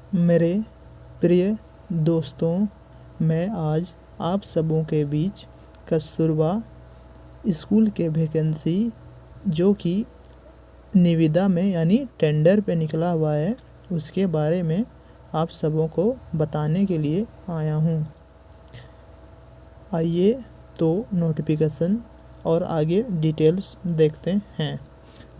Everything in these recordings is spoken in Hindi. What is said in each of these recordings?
मेरे प्रिय दोस्तों, मैं आज आप सबों के बीच कस्तूरबा स्कूल के वैकेंसी जो कि निविदा में यानी टेंडर पे निकला हुआ है, उसके बारे में आप सबों को बताने के लिए आया हूँ। आइए तो नोटिफिकेशन और आगे डिटेल्स देखते हैं।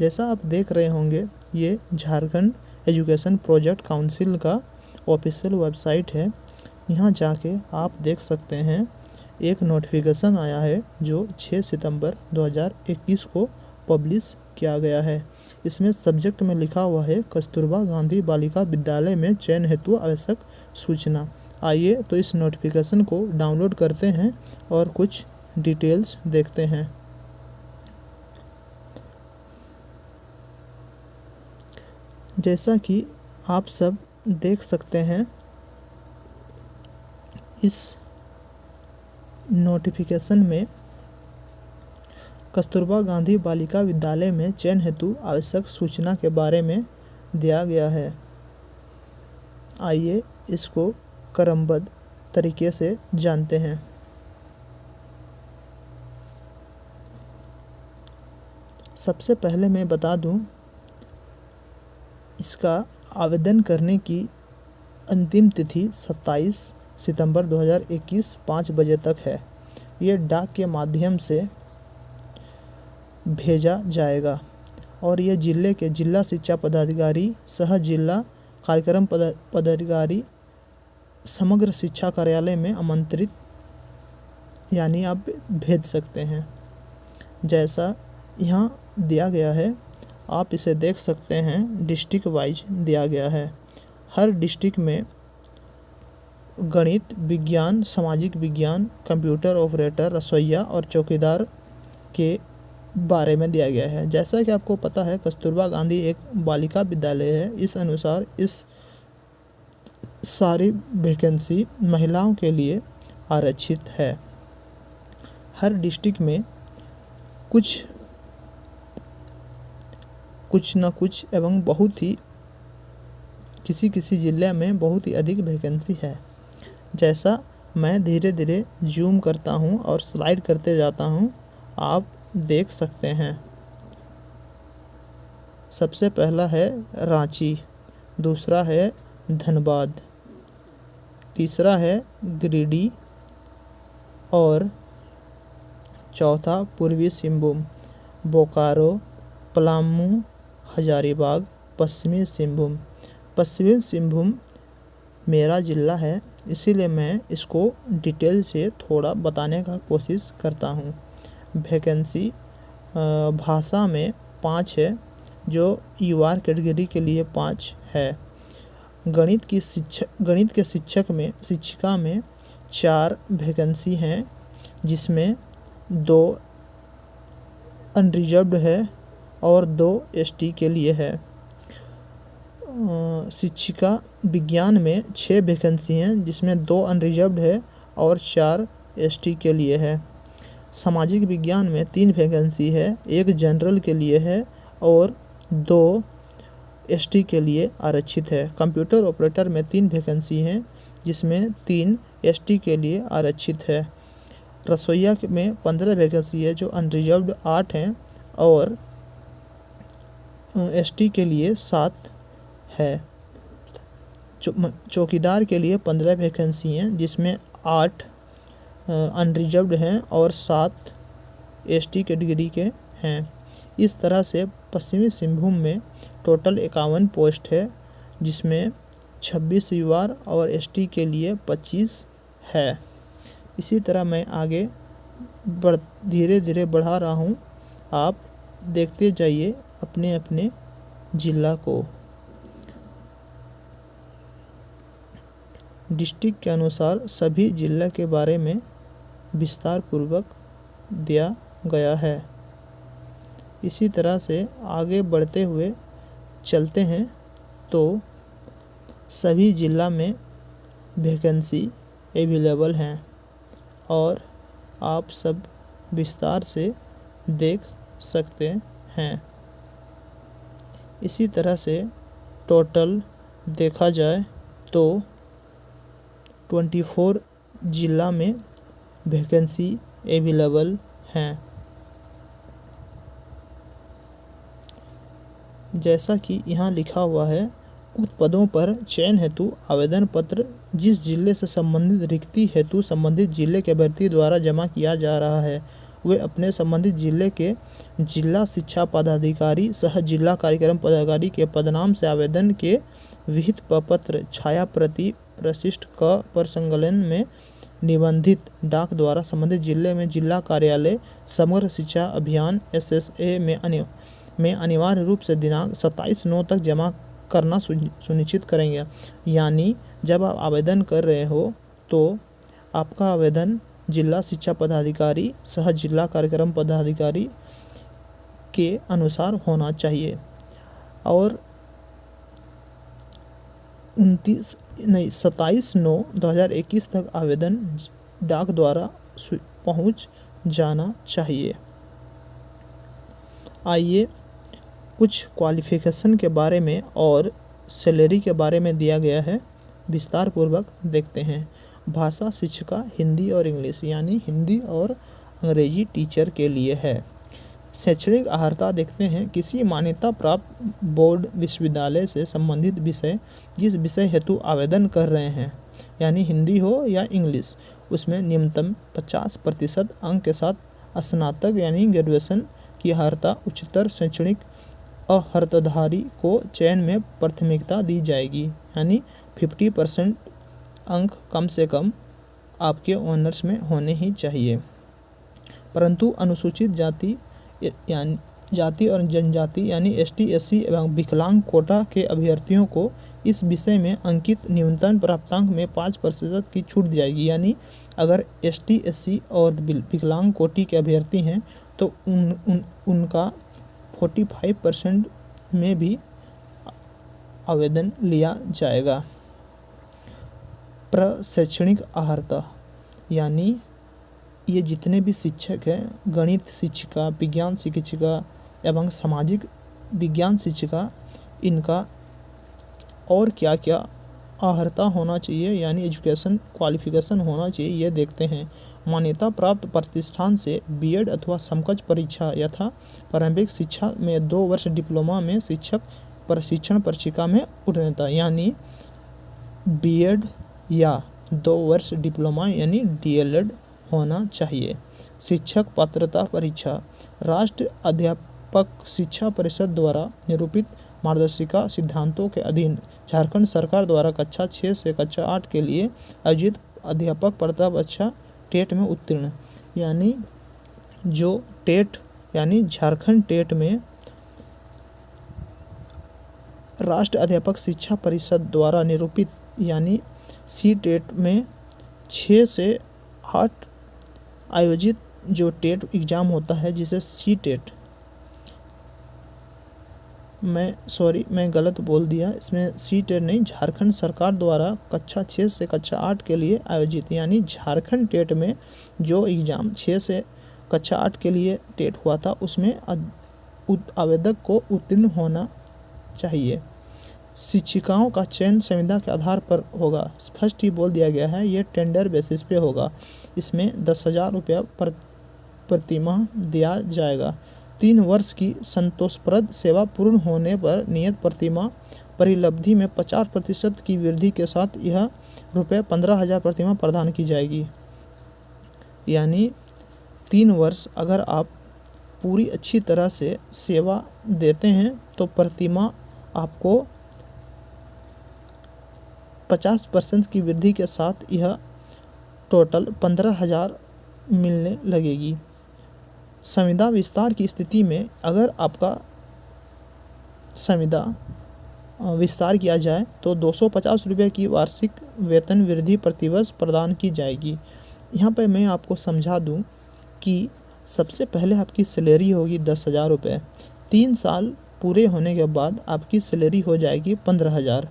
जैसा आप देख रहे होंगे, ये झारखंड एजुकेशन प्रोजेक्ट काउंसिल का ऑफिशियल वेबसाइट है। यहाँ जाके आप देख सकते हैं एक नोटिफिकेशन आया है जो 6 सितंबर 2021 को पब्लिश किया गया है। इसमें सब्जेक्ट में लिखा हुआ है कस्तूरबा गांधी बालिका विद्यालय में चयन हेतु आवश्यक सूचना। आइए तो इस नोटिफिकेशन को डाउनलोड करते हैं और कुछ डिटेल्स देखते हैं। जैसा कि आप सब देख सकते हैं, इस नोटिफिकेशन में कस्तूरबा गांधी बालिका विद्यालय में चयन हेतु आवश्यक सूचना के बारे में दिया गया है। आइए इसको क्रमबद्ध तरीके से जानते हैं। सबसे पहले मैं बता दूं, इसका आवेदन करने की अंतिम तिथि 27 सितंबर 2021 5 बजे तक है। ये डाक के माध्यम से भेजा जाएगा और ये जिले के जिला शिक्षा पदाधिकारी, सह जिला कार्यक्रम पदाधिकारी, समग्र शिक्षा कार्यालय में आमंत्रित यानी आप भेज सकते हैं। जैसा यहाँ दिया गया है, आप इसे देख सकते हैं, डिस्ट्रिक्ट वाइज दिया गया है। हर डिस्ट्रिक्ट में गणित, विज्ञान, सामाजिक विज्ञान, कंप्यूटर ऑपरेटर, रसोइया और चौकीदार के बारे में दिया गया है। जैसा कि आपको पता है, कस्तूरबा गांधी एक बालिका विद्यालय है। इस अनुसार इस सारी वैकेंसी महिलाओं के लिए आरक्षित है। हर डिस्ट्रिक्ट में कुछ न कुछ एवं बहुत ही किसी ज़िले में बहुत ही अधिक वैकेंसी है। जैसा मैं धीरे धीरे जूम करता हूँ और स्लाइड करते जाता हूँ, आप देख सकते हैं। सबसे पहला है रांची, दूसरा है धनबाद, तीसरा है गिरिडीह और चौथा पूर्वी सिंहभूम, बोकारो, पलामू, हजारीबाग, पश्चिमी सिंहभूम मेरा ज़िला है, इसीलिए मैं इसको डिटेल से थोड़ा बताने का कोशिश करता हूँ। वैकेंसी भाषा में 5 है, जो यूआर कैटेगरी के लिए 5 है। गणित के शिक्षिका में 4 वैकेंसी हैं, जिसमें 2 अनरिजर्व्ड है और 2 एसटी के लिए है। शिक्षिका विज्ञान में 6 वैकेंसी हैं, जिसमें 2 अनरिजर्व्ड है और 4 एसटी के लिए है। सामाजिक विज्ञान में 3 वैकेंसी है, 1 जनरल के लिए है और 2 एसटी के लिए आरक्षित है। कंप्यूटर ऑपरेटर में 3 वैकेंसी हैं, जिसमें 3 एसटी के लिए आरक्षित है। रसोइया में 15 वैकेंसी है, जो अनरिजर्व्ड 8 हैं और एसटी के लिए 7 है। चौकीदार के लिए 15 वैकेंसी हैं, जिसमें 8 अनरिजर्व्ड हैं और 7 एसटी कैटेगरी के हैं। इस तरह से पश्चिमी सिंहभूम में टोटल 51 पोस्ट है, जिसमें 26 यूआर और एसटी के लिए 25 है। इसी तरह मैं आगे धीरे धीरे बढ़ा रहा हूँ, आप देखते जाइए अपने अपने ज़िला को। डिस्ट्रिक्ट के अनुसार सभी ज़िला के बारे में विस्तार पूर्वक दिया गया है। इसी तरह से आगे बढ़ते हुए चलते हैं तो सभी ज़िला में वैकेंसी अवेलेबल हैं और आप सब विस्तार से देख सकते हैं। इसी तरह से टोटल देखा जाए तो 24 जिला में वैकेंसी अवेलेबल हैं। जैसा कि यहाँ लिखा हुआ है, उक्त पदों पर चयन हेतु आवेदन पत्र जिस जिले से संबंधित रिक्ति हेतु संबंधित जिले के अभ्यर्थी द्वारा जमा किया जा रहा है, वे अपने संबंधित जिले के जिला शिक्षा पदाधिकारी सह जिला कार्यक्रम पदाधिकारी के पदनाम से आवेदन के विहित प्रपत्र छाया प्रति प्रशिष्ट क पर संकलन में निबंधित डाक द्वारा संबंधित जिले में जिला कार्यालय समग्र शिक्षा अभियान SSA में अनिवार्य रूप से दिनांक 27/9 तक जमा करना सुनिश्चित करेंगे। यानी जब आप आवेदन कर रहे हो तो आपका आवेदन जिला शिक्षा पदाधिकारी सह जिला कार्यक्रम पदाधिकारी के अनुसार होना चाहिए और 27/9/2021 तक आवेदन डाक द्वारा पहुंच जाना चाहिए। आइए कुछ क्वालिफ़िकेशन के बारे में और सैलरी के बारे में दिया गया है, विस्तार पूर्वक देखते हैं। भाषा शिक्षिका हिंदी और इंग्लिश, यानी हिंदी और अंग्रेजी टीचर के लिए है। शैक्षणिक अर्हता देखते हैं, किसी मान्यता प्राप्त बोर्ड विश्वविद्यालय से संबंधित विषय जिस विषय हेतु आवेदन कर रहे हैं, यानी हिंदी हो या इंग्लिश, उसमें न्यूनतम 50% अंक के साथ स्नातक यानी ग्रेजुएशन की अर्हता। उच्चतर शैक्षणिक अर्हताधारी को चयन में प्राथमिकता दी जाएगी, यानी 50% अंक कम से कम आपके ऑनर्स में होने ही चाहिए। परंतु अनुसूचित जाति और जनजाति यानी ST SC एवं विकलांग कोटा के अभ्यर्थियों को इस विषय में अंकित न्यूनतम प्राप्तांक में 5% की छूट दी जाएगी। यानी अगर ST SC और विकलांग कोटि के अभ्यर्थी हैं तो उनका 45% में भी आवेदन लिया जाएगा। प्रशैक्षणिक अर्हता यानी ये जितने भी शिक्षक हैं, गणित शिक्षिका, विज्ञान शिक्षिका एवं सामाजिक विज्ञान शिक्षिका, इनका और क्या क्या अर्हता होना चाहिए यानी एजुकेशन क्वालिफिकेशन होना चाहिए, ये देखते हैं। मान्यता प्राप्त प्रतिष्ठान से B.Ed अथवा समकक्ष परीक्षा यथा प्रारंभिक शिक्षा में 2 वर्ष डिप्लोमा में शिक्षक प्रशिक्षण परीक्षा में उत्तीर्णता, यानी B.Ed या 2 वर्ष डिप्लोमा यानी DLED होना चाहिए। शिक्षक पात्रता परीक्षा राष्ट्रीय अध्यापक शिक्षा परिषद द्वारा निरूपित मार्गदर्शिका सिद्धांतों के अधीन झारखंड सरकार द्वारा कक्षा 6 से कक्षा 8 के लिए आयोजित अध्यापक पात्रता परीक्षा टेट में उत्तीर्ण, यानी जो टेट यानी झारखंड टेट में राष्ट्रीय अध्यापक शिक्षा परिषद द्वारा निरूपित यानी C.TET में 6 से 8 आयोजित जो टेट एग्ज़ाम होता है जिसे C.TET, मैं गलत बोल दिया, इसमें C.TET नहीं, झारखंड सरकार द्वारा कक्षा 6 से कक्षा 8 के लिए आयोजित, यानी झारखंड टेट में जो एग्ज़ाम 6 से कक्षा 8 के लिए टेट हुआ था उसमें आवेदक को उत्तीर्ण होना चाहिए। शिक्षिकाओं का चयन संविदा के आधार पर होगा, स्पष्ट ही बोल दिया गया है, ये टेंडर बेसिस पे होगा। इसमें 10,000 रुपया प्रतिमाह दिया जाएगा। 3 वर्ष की संतोषप्रद सेवा पूर्ण होने पर नियत प्रतिमाह परिलब्धि में 50% की वृद्धि के साथ यह ₹15,000 प्रतिमाह प्रदान की जाएगी। यानी 3 वर्ष अगर आप पूरी अच्छी तरह से सेवा देते हैं तो प्रतिमाह आपको 50% की वृद्धि के साथ यह टोटल 15,000 मिलने लगेगी। संविदा विस्तार की स्थिति में अगर आपका संविदा विस्तार किया जाए तो 250 रुपये की वार्षिक वेतन वृद्धि प्रतिवर्ष प्रदान की जाएगी। यहाँ पर मैं आपको समझा दूँ कि सबसे पहले आपकी सैलरी होगी 10,000 रुपये। 3 साल पूरे होने के बाद आपकी सैलरी हो जाएगी 15,000।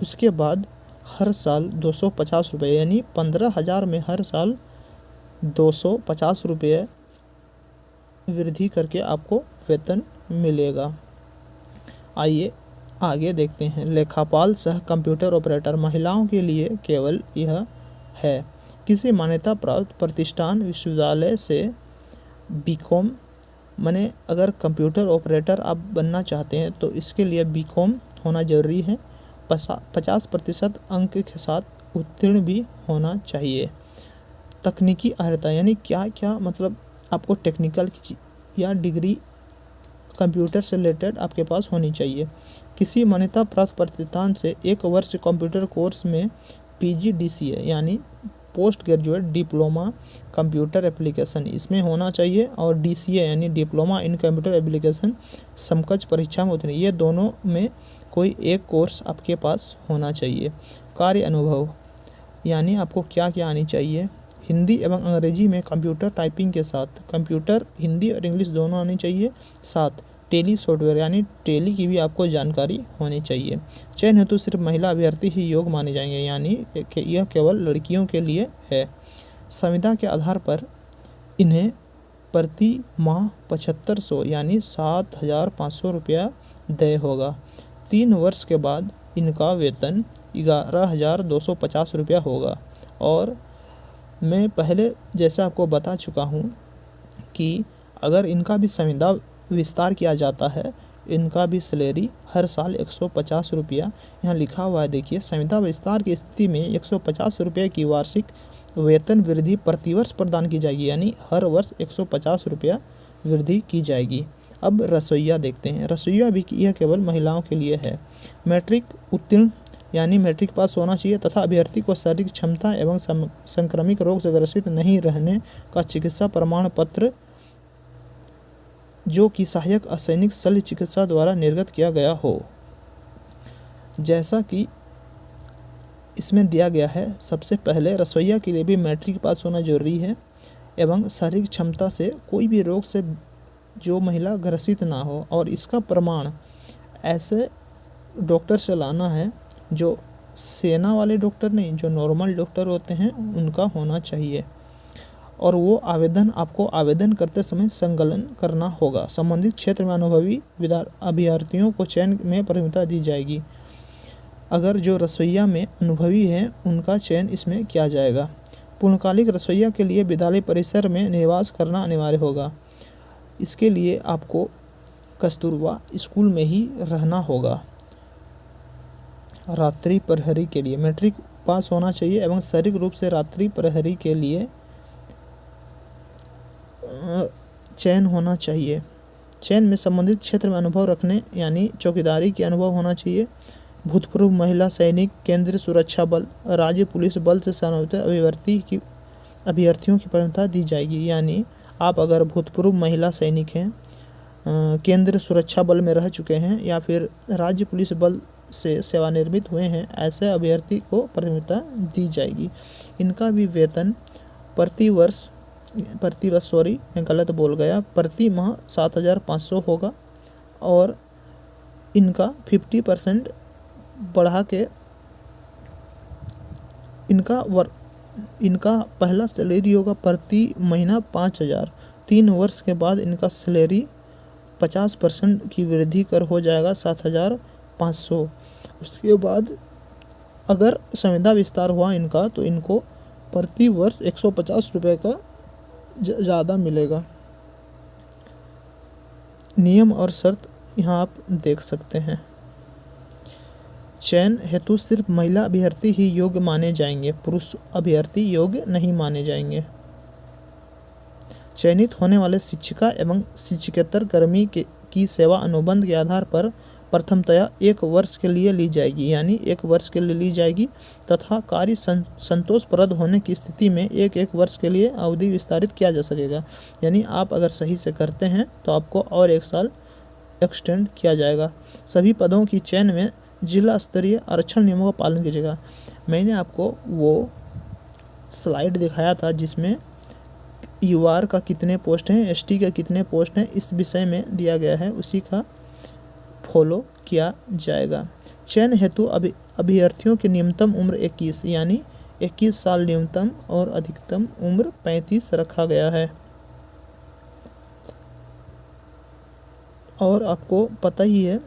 उसके बाद हर साल 250 रुपये यानी 15,000 में हर साल 250 रुपये वृद्धि करके आपको वेतन मिलेगा। आइए आगे देखते हैं, लेखापाल सह कंप्यूटर ऑपरेटर महिलाओं के लिए केवल यह है। किसी मान्यता प्राप्त प्रतिष्ठान विश्वविद्यालय से बीकॉम, माने अगर कंप्यूटर ऑपरेटर आप बनना चाहते हैं तो इसके लिए बीकॉम होना ज़रूरी है। 50% अंक के साथ उत्तीर्ण भी होना चाहिए। तकनीकी अर्हता यानी क्या क्या, मतलब आपको टेक्निकल की या डिग्री कंप्यूटर से रिलेटेड आपके पास होनी चाहिए। किसी मान्यता प्राप्त प्रतिष्ठान से 1 वर्ष कंप्यूटर कोर्स में PGDCA यानी post graduate diploma computer application इसमें होना चाहिए, और DCA यानी डिप्लोमा इन कंप्यूटर एप्लीकेशन समकक्ष परीक्षा में उत्तीर्ण, ये दोनों में कोई एक कोर्स आपके पास होना चाहिए। कार्य अनुभव यानी आपको क्या क्या आनी चाहिए। हिंदी एवं अंग्रेजी में कंप्यूटर टाइपिंग के साथ कंप्यूटर हिंदी और इंग्लिश दोनों आनी चाहिए। 7 टेली सॉफ्टवेयर यानी टेली की भी आपको जानकारी होनी चाहिए। चयन हेतु सिर्फ महिला अभ्यर्थी ही योग्य माने जाएंगे, यानी यह केवल लड़कियों के लिए है। संविदा के आधार पर इन्हें प्रति माह 7500 यानी 7500 रुपया देय होगा। 3 वर्ष के बाद इनका वेतन 11250 रुपया होगा। और मैं पहले जैसा आपको बता चुका हूँ कि अगर इनका भी संविदा विस्तार किया जाता है, इनका भी सैलरी हर साल 150 रुपया यहाँ लिखा हुआ है। देखिए, संविदा विस्तार की स्थिति में 150 रुपये की वार्षिक वेतन वृद्धि प्रतिवर्ष प्रदान की जाएगी, यानी हर वर्ष 150 रुपया वृद्धि की जाएगी। अब रसोइया देखते हैं। रसोइया भी यह केवल महिलाओं के लिए है। मैट्रिक उत्तीर्ण यानी मैट्रिक पास होना चाहिए तथा अभ्यर्थी को शारीरिक क्षमता एवं संक्रामक रोग से ग्रसित नहीं रहने का चिकित्सा प्रमाण पत्र जो कि सहायक असैनिक शल्य चिकित्सा द्वारा निर्गत किया गया हो, जैसा कि इसमें दिया गया है। सबसे पहले रसोइया के लिए भी मैट्रिक पास होना जरूरी है एवं शारीरिक क्षमता से कोई भी रोग से जो महिला ग्रसित ना हो, और इसका प्रमाण ऐसे डॉक्टर से लाना है जो सेना वाले डॉक्टर नहीं, जो नॉर्मल डॉक्टर होते हैं उनका होना चाहिए। और वो आवेदन आपको आवेदन करते समय संकलन करना होगा। संबंधित क्षेत्र में अनुभवी अभ्यर्थियों को चयन में प्राथमिकता दी जाएगी। अगर जो रसोइया में अनुभवी हैं उनका चयन इसमें किया जाएगा। पूर्णकालिक रसोइया के लिए विद्यालय परिसर में निवास करना अनिवार्य होगा। इसके लिए आपको कस्तूरबा स्कूल में ही रहना होगा। रात्रि प्रहरी के लिए मैट्रिक पास होना चाहिए एवं शारीरिक रूप से रात्रि प्रहरी के लिए चयन होना चाहिए। चयन में संबंधित क्षेत्र में अनुभव रखने यानी चौकीदारी के अनुभव होना चाहिए। भूतपूर्व महिला सैनिक, केंद्रीय सुरक्षा बल, राज्य पुलिस बल से संबंधित अभ्यर्थियों की प्राथमिकता दी जाएगी। यानी आप अगर भूतपूर्व महिला सैनिक हैं, केंद्रीय सुरक्षा बल में रह चुके हैं या फिर राज्य पुलिस बल से सेवानिवृत्त हुए हैं, ऐसे अभ्यर्थी को प्राथमिकता दी जाएगी। इनका भी वेतन प्रति माह 7500 होगा और इनका 50% बढ़ा के इनका पहला सैलरी होगा प्रति महीना 5000। 3 वर्ष के बाद इनका सैलरी 50% की वृद्धि कर हो जाएगा 7500। उसके बाद अगर संविदा विस्तार हुआ इनका तो इनको प्रति वर्ष 150 रुपये का ज़्यादा मिलेगा। नियम और शर्त यहाँ आप देख सकते हैं। चयन हेतु सिर्फ महिला अभ्यर्थी ही योग्य माने जाएंगे, पुरुष अभ्यर्थी योग्य नहीं माने जाएंगे। चयनित होने वाले शिक्षिका एवं शिक्षकेतर कर्मी की सेवा अनुबंध के आधार पर प्रथमतया 1 वर्ष के लिए ली जाएगी, यानी 1 वर्ष के लिए ली जाएगी तथा कार्य संतोषप्रद होने की स्थिति में 1 वर्ष के लिए अवधि विस्तारित किया जा सकेगा। यानी आप अगर सही से करते हैं तो आपको और 1 साल एक्सटेंड किया जाएगा। सभी पदों की चयन में जिला स्तरीय आरक्षण नियमों का पालन कीजिएगा। मैंने आपको वो स्लाइड दिखाया था जिसमें UR का कितने पोस्ट हैं, ST का कितने पोस्ट हैं, इस विषय में दिया गया है, उसी का फॉलो किया जाएगा। चयन हेतु अभ्यर्थियों की न्यूनतम उम्र 21 यानी 21 साल न्यूनतम और अधिकतम उम्र 35 रखा गया है। और आपको पता ही है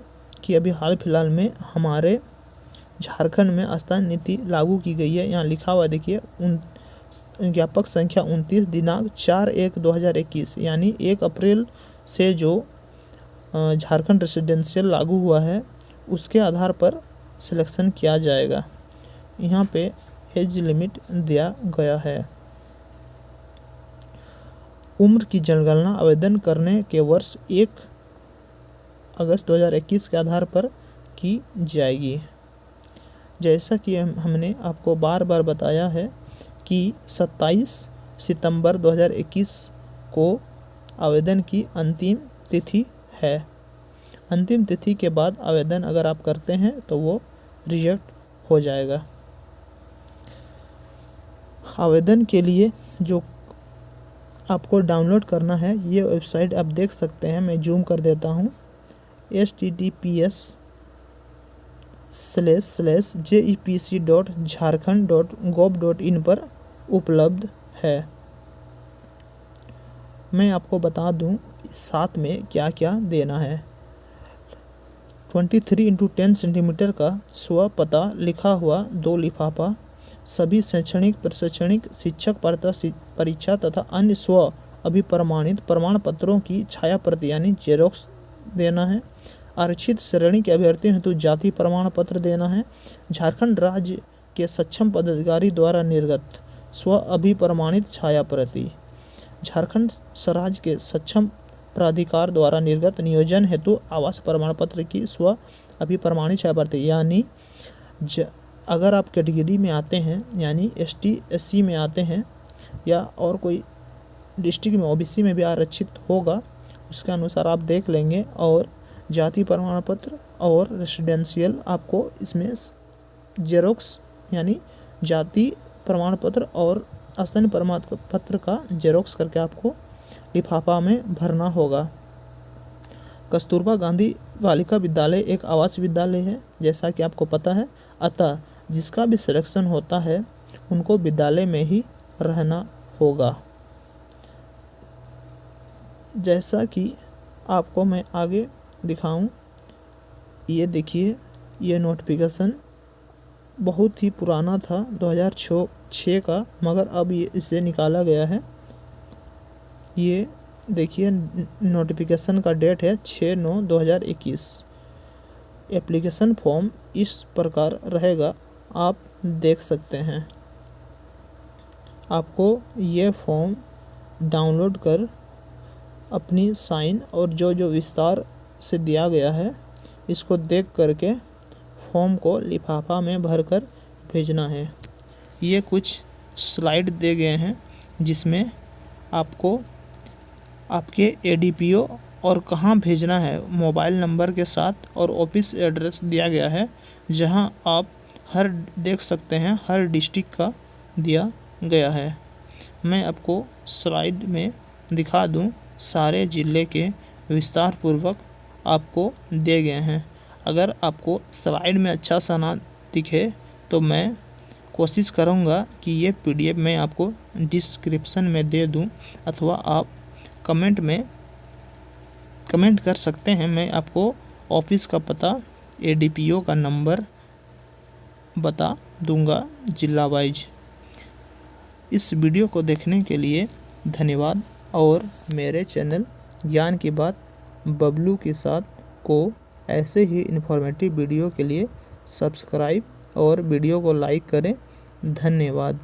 कि अभी हाल फिलहाल में हमारे झारखंड में स्तन नीति लागू की गई है। यहाँ लिखा हुआ देखिए ज्ञापक संख्या 29 दिनांक 4/1/2021 यानी 1 अप्रैल से जो झारखंड रेसिडेंशियल लागू हुआ है उसके आधार पर सिलेक्शन किया जाएगा। यहाँ पे एज लिमिट दिया गया है। उम्र की जनगणना आवेदन करने के वर्ष 1 अगस्त 2021 के आधार पर की जाएगी। जैसा कि हमने आपको बार बार बताया है कि 27 सितंबर 2021 को आवेदन की अंतिम तिथि है। अंतिम तिथि के बाद आवेदन अगर आप करते हैं तो वो रिजेक्ट हो जाएगा। आवेदन के लिए जो आपको डाउनलोड करना है ये वेबसाइट आप देख सकते हैं। मैं जूम कर देता हूँ। https://jepc.jharkhand.gov.in पर उपलब्ध है। मैं आपको बता दूं साथ में क्या क्या देना है। 23x10 सेंटीमीटर का स्व पता लिखा हुआ 2 लिफाफा, सभी शैक्षणिक प्रशैक्षणिक शिक्षक पात्रता परीक्षा तथा अन्य स्व अभिप्रमाणित प्रमाण पत्रों की छाया प्रति यानी जेरोक्स देना है। आरक्षित श्रेणी के अभ्यर्थियों हेतु जाति प्रमाण पत्र देना है। झारखंड राज्य के सक्षम पदाधिकारी द्वारा निर्गत स्व अभिप्रमाणित छाया प्रति, झारखंड राज्य के सक्षम प्राधिकार द्वारा निर्गत नियोजन हेतु आवास प्रमाण पत्र की स्व अभिप्रमाणित छाया प्रति। यानी अगर आप कैटेगरी में आते हैं यानी ST SC में आते हैं या और कोई डिस्ट्रिक्ट में OBC में भी आरक्षित होगा उसके अनुसार आप देख लेंगे। और जाति प्रमाण पत्र और रेसिडेंशियल आपको इसमें जेरोक्स यानी जाति प्रमाण पत्र और स्तन प्रमाण पत्र का जेरोक्स करके आपको लिफाफा में भरना होगा। कस्तूरबा गांधी बालिका विद्यालय एक आवासीय विद्यालय है जैसा कि आपको पता है, अतः जिसका भी सिलेक्शन होता है उनको विद्यालय में ही रहना होगा। जैसा कि आपको मैं आगे दिखाऊं, ये देखिए ये नोटिफिकेशन बहुत ही पुराना था 2006 का, मगर अब ये इसे निकाला गया है। ये देखिए नोटिफिकेशन का डेट है 6/9/2021। एप्लीकेशन फॉर्म इस प्रकार रहेगा, आप देख सकते हैं। आपको ये फॉर्म डाउनलोड कर अपनी साइन और जो विस्तार से दिया गया है इसको देख करके फॉर्म को लिफाफा में भरकर भेजना है। ये कुछ स्लाइड दे गए हैं जिसमें आपको आपके ADPO और कहाँ भेजना है मोबाइल नंबर के साथ और ऑफिस एड्रेस दिया गया है, जहां आप हर देख सकते हैं हर डिस्ट्रिक्ट का दिया गया है। मैं आपको स्लाइड में दिखा दूं, सारे ज़िले के विस्तार पूर्वक आपको दिए गए हैं। अगर आपको स्लाइड में अच्छा सा ना दिखे तो मैं कोशिश करूँगा कि ये PDF मैं आपको डिस्क्रिप्शन में दे दूँ, अथवा आप कमेंट कर सकते हैं। मैं आपको ऑफिस का पता ADPO का नंबर बता दूंगा जिला वाइज। इस वीडियो को देखने के लिए धन्यवाद और मेरे चैनल ज्ञान की बात बबलू के साथ को ऐसे ही इन्फॉर्मेटिव वीडियो के लिए सब्सक्राइब और वीडियो को लाइक करें। धन्यवाद।